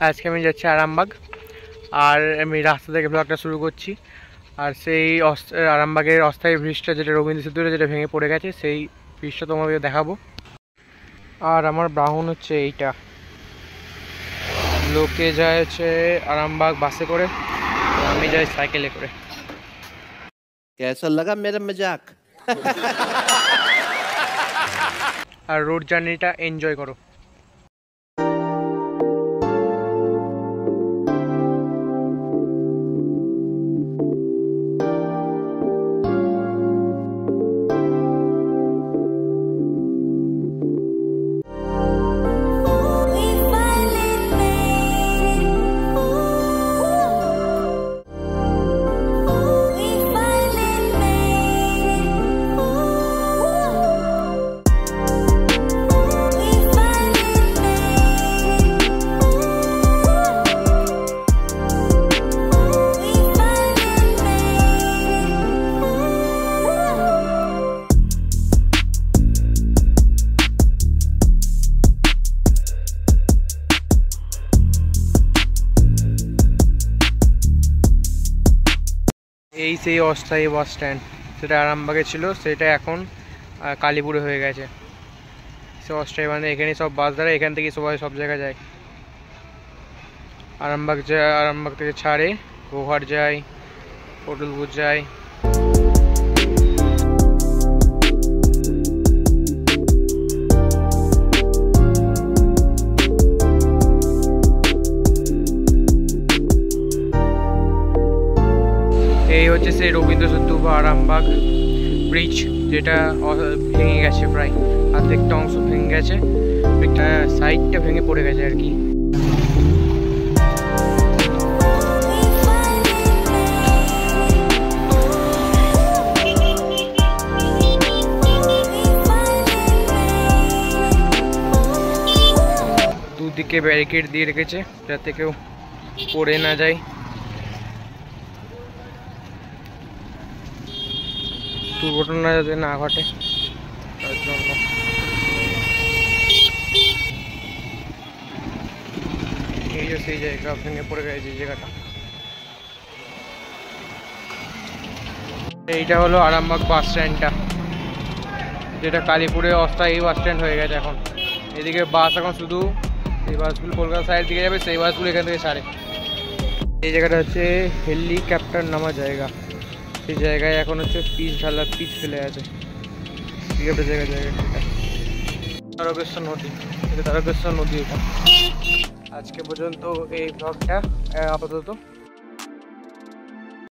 আজকে আমি যাচ্ছি আরামবাগ, আর আমি রাস্তা থেকে ব্লগটা শুরু করছি। আর সেই আরামবাগের অস্থায়ী ব্রিজটা, যেটা রবীন্দ্র সেতুরে যেটা ভেঙে পড়ে গেছে, সেই ব্রিজটা তোমাদের দেখাবো। আর আমার বাহন হচ্ছে এইটা। লোকে যায় হচ্ছে আরামবাগ বাসে করে, আমি যাই সাইকেলে করে। कैसा लगा मेरा मजाक? আর রোড জার্নিটা এনজয় করো। এই সেই অস্থায়ী বাস স্ট্যান্ড, যেটা আরামবাগে ছিল, সেটা এখন কালীপুরে হয়ে গেছে। সে অস্থায়ী মানে এখানে সব বাস দাঁড়ায়, এখান থেকে সবাই সব জায়গায় যায়। আরামবাগ যায়, আরামবাগ থেকে ছাড়ে গোহাট যায়, পটলপুর যায়। এই হচ্ছে সেই রবীন্দ্র সেতু বা আরামবাগ ব্রিজ, যেটা ভেঙে গেছে, প্রায় অর্ধেকটা অংশ ভেঙে গেছে, একটা সাইডটা ভেঙে পড়ে গেছে আর কি। দুদিকে ব্যারিকেড দিয়ে রেখেছে যাতে কেউ পড়ে না যায়। দুর্ঘটনা যাতে না ঘটে তার জন্য। এই যে সেই জায়গা ভেঙে পড়ে গেছে, যে জায়গাটা। এইটা হলো আরামবাগ বাস স্ট্যান্ডটা, যেটা কালীপুরে অস্থায়ী বাস স্ট্যান্ড হয়ে গেছে এখন। এদিকে বাস এখন শুধু এই বাসগুলো কলকাতা সাইড দিকে যাবে, সেই বাসগুলো এখান থেকে ছাড়ে। এই জায়গাটা হচ্ছে হেলিকপ্টার নামার জায়গা, সেই জায়গায় এখন হচ্ছে পিচ ফেলে আছে। একটা জায়গাটা তারকেশ্বর নদী, এটা তারকেশ্বর নদী। এটা আজকে পর্যন্ত এই ব্লগটা আপাতত।